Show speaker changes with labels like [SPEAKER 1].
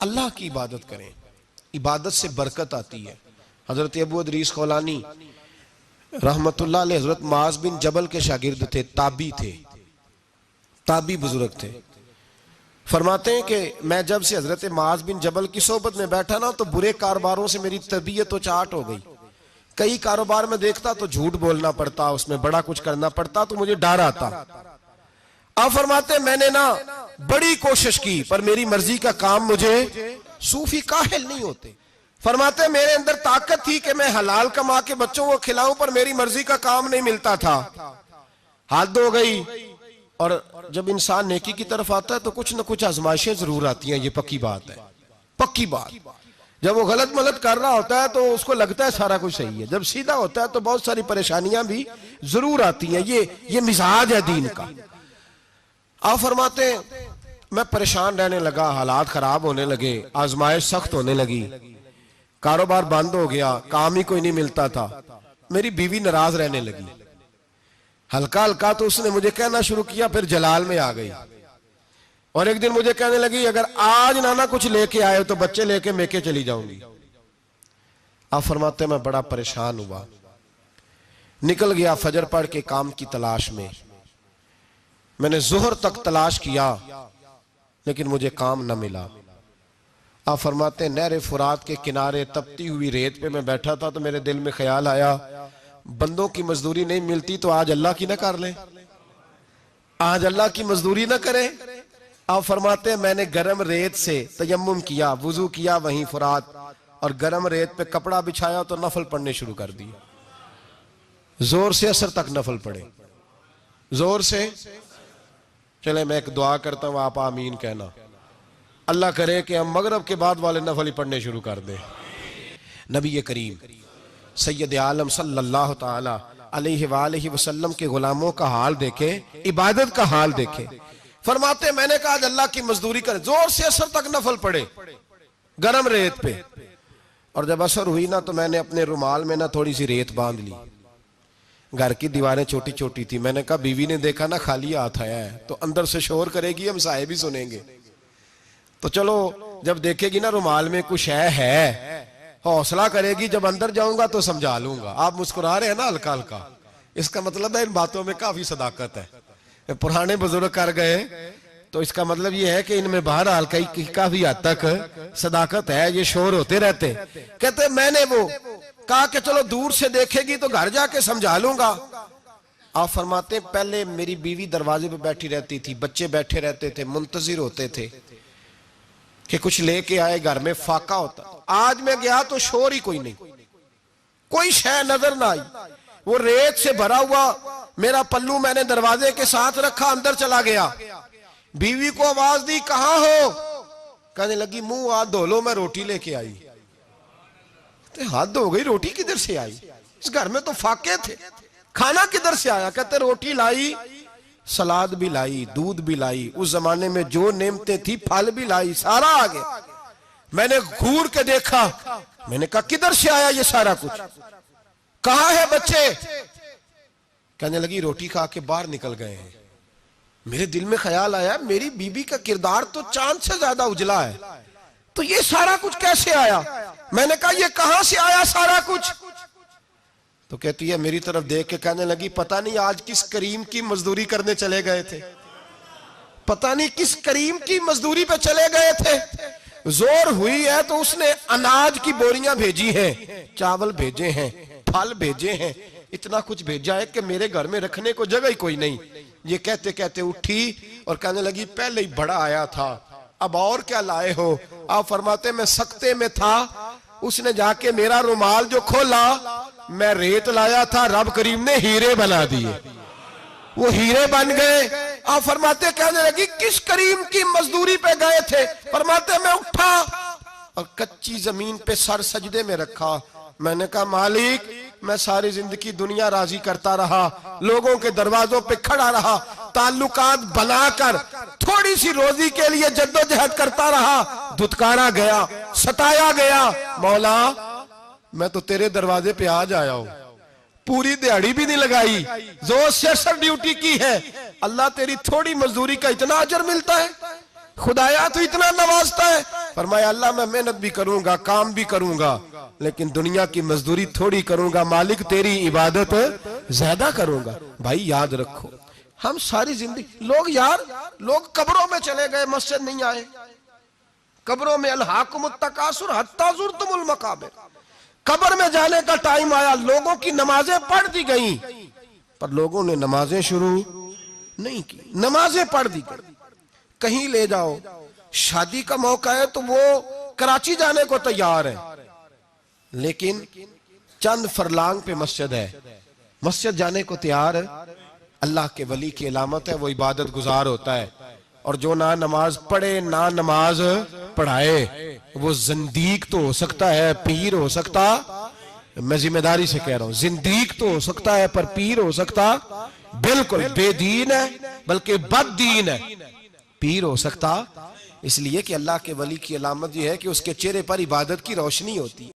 [SPEAKER 1] अल्लाह की इबादत करें, इबादत से बरकत आती है। हजरत अबू इदरीस खौलानी रहमतुल्लाह अलैह हजरत मुआज बिन जबल के शागिर्द थे, ताबी थे, ताबी बुजुर्ग थे। फरमाते हैं कि मैं जब से हजरत मुआज बिन जबल की सोबत में बैठा ना, तो बुरे कारोबारों से मेरी तबीयत तो चाट हो गई। कई कारोबार में देखता तो झूठ बोलना पड़ता, उसमें बड़ा कुछ करना पड़ता, तो मुझे डर आता। आप फरमाते मैंने ना बड़ी कोशिश की, पर मेरी मर्जी का काम मुझे, सूफी काहिल नहीं होते, फरमाते मेरे अंदर ताकत थी कि मैं हलाल कमा के बच्चों को खिलाऊं, पर मेरी मर्जी का काम नहीं मिलता था, हद हो गई। और जब इंसान नेकी की तरफ आता है तो कुछ ना कुछ आजमाइशें जरूर आती हैं, ये पक्की बात है, पक्की बात। जब वो गलत मलत कर रहा होता है तो उसको लगता है सारा कुछ सही है, जब सीधा होता है तो बहुत सारी परेशानियां भी जरूर आती हैं। ये मिजाज है दीन का। आप फरमाते मैं परेशान रहने लगा, हालात खराब होने लगे, आजमाइश सख्त होने लगी, कारोबार बंद हो गया, काम ही कोई नहीं मिलता था। मेरी बीवी नाराज रहने लगी, हल्का हल्का तो उसने मुझे कहना शुरू किया, फिर जलाल में आ गई। और एक दिन मुझे कहने लगी अगर आज नाना कुछ लेके आए तो बच्चे लेके मेके चली जाऊंगी। आप फरमाते मैं बड़ा परेशान हुआ, निकल गया फजर पढ़ के काम की तलाश में। मैंने जोहर तक तलाश किया लेकिन मुझे काम न मिला। आप फरमाते नहर फुरात के किनारे तपती हुई रेत पे मैं बैठा था, तो मेरे दिल में ख्याल आया बंदों की मजदूरी नहीं मिलती तो आज अल्लाह की ना कर ले, आज अल्लाह की मजदूरी ना करें। आप फरमाते मैंने गर्म रेत से तयम्मुम किया, वुजू किया वहीं फुरात, और गर्म रेत पे कपड़ा बिछाया तो नफल पढ़ने शुरू कर दिए। जोर से असर तक नफल पढ़े, जोर से। चले मैं एक दुआ करता हूं, आप आमीन कहना। अल्लाह करे कि हम मगरब के बाद वाले नफल ही पढ़ने शुरू कर दें। नबी करीम सैयद आलम सल्लल्लाहु ताला अलैहि वसल्लम के गुलामों का हाल देखे, इबादत का हाल देखे। फरमाते मैंने कहा अल्लाह की मजदूरी करे, जोर से असर तक नफल पड़े गरम रेत पे। और जब असर हुई ना तो मैंने अपने रुमाल में ना थोड़ी सी रेत बांध ली। घर की दीवारें छोटी छोटी थी। मैंने कहा बीवी ने देखा ना खाली हाथ आया है तो अंदर से शोर करेगी, हम साए भी सुनेंगे, तो चलो जब देखेगी ना रुमाल में कुछ है हौसला करेगी, जब अंदर जाऊंगा तो समझा लूंगा। आप मुस्कुरा रहे हैं ना हल्का हल्का, इसका मतलब है इन बातों में काफी सदाकत है। पुराने बुजुर्ग कर गए तो इसका मतलब ये है कि इनमें बहरहाल काफी हद तक सदाकत है, ये शोर होते रहते। कहते मैंने वो कहा कि चलो दूर से देखेगी तो घर जाके समझा लूंगा। आप फरमाते पहले मेरी बीवी दरवाजे पे बैठी रहती थी, बच्चे बैठे रहते थे, मुंतजिर होते थे कि कुछ लेके आए, घर में फाका होता। आज मैं गया तो शोर ही कोई नहीं, कोई शय नजर ना आई। वो रेत से भरा हुआ मेरा पल्लू मैंने दरवाजे के साथ रखा, अंदर चला गया। बीवी को आवाज दी कहां हो, कहने लगी मुंह हाथ धो लो, मैं रोटी लेके आई। तो हाथ धो गई, रोटी किधर से आई? इस घर में तो फाके थे, खाना किधर से आया? कहते रोटी लाई, सलाद भी लाई, दूध भी लाई, उस जमाने में जो नेमतें थी फल भी लाई, सारा आ गया। मैंने घूर के देखा, मैंने कहा किधर से आया ये सारा कुछ, कहां है बच्चे? कहने लगी रोटी खा के बाहर निकल गए हैं। मेरे दिल में ख्याल आया मेरी बीबी का किरदार तो चांद से ज्यादा उजला है, तो ये सारा कुछ कैसे आया? मैंने कहा ये कहां से आया सारा कुछ? तो कहती है मेरी तरफ देख के कहने लगी पता नहीं आज किस करीम की मजदूरी करने चले गए थे, पता नहीं किस करीम की मजदूरी पे चले गए थे। जोर हुई है तो उसने अनाज की बोरियां भेजी हैं, चावल भेजे हैं, फल भेजे हैं, इतना कुछ भेजा है कि मेरे घर में रखने को जगह ही कोई नहीं। ये कहते कहते उठी और कहने लगी पहले ही बड़ा आया था, अब और क्या लाए हो? आप फरमाते मैं सख्ते में था, उसने जाके मेरा रुमाल जो खोला, मैं रेत लाया था, रब करीम ने हीरे बना दिए, वो हीरे बन गए। आप फरमाते कहने लगी किस करीम की मजदूरी पे गए थे? फरमाते मैं उठा और कच्ची जमीन पे सर सजदे में रखा। मैंने कहा मालिक मैं सारी जिंदगी दुनिया राजी करता रहा, लोगों के दरवाजों पे खड़ा रहा, ताल्लुकात बनाकर थोड़ी सी रोजी के लिए जद्दोजहद करता रहा, धुतकारा गया, सताया गया। मौला मैं तो तेरे दरवाजे पे आज आया हूं, पूरी दिहाड़ी भी नहीं लगाई, जोर से ड्यूटी की है, अल्लाह तेरी थोड़ी मजदूरी का इतना अजर मिलता है? खुदाया तो इतना नवाजता है। फरमाया अल्लाह मैं मेहनत भी करूंगा, काम भी करूंगा, लेकिन दुनिया की मजदूरी थोड़ी करूंगा, मालिक तेरी इबादत ज्यादा करूंगा। भाई याद रखो, हम सारी जिंदगी लोग कब्रों में चले गए, मस्जिद नहीं आए। कब्रों में अलहाकुमुत तकासुर हत्ता ज़ुरतुमुल मकाबिर, कब्र में जाने का टाइम आया, लोगों की नमाजें पढ़ दी गई, पर लोगों ने नमाजें शुरू नहीं की। नमाजें पढ़ दी गई। कहीं ले जाओ, शादी का मौका है तो वो कराची जाने को तैयार है, लेकिन चंद फरलांग पे मस्जिद है, मस्जिद जाने को तैयार है। अल्लाह के वली की अलामत है, वो इबादत गुजार होता है। और जो ना नमाज पढ़े ना नमाज पढ़ाए, वो जिंदीक तो हो सकता है, पीर हो सकता, मैं जिम्मेदारी से कह रहा हूं, जिंदीक तो हो सकता है पर पीर हो सकता बिल्कुल बेदीन है, बल्कि बददीन है, पीर हो सकता। इसलिए कि अल्लाह के वली की अलामत यह है कि उसके चेहरे पर इबादत की रोशनी होती है।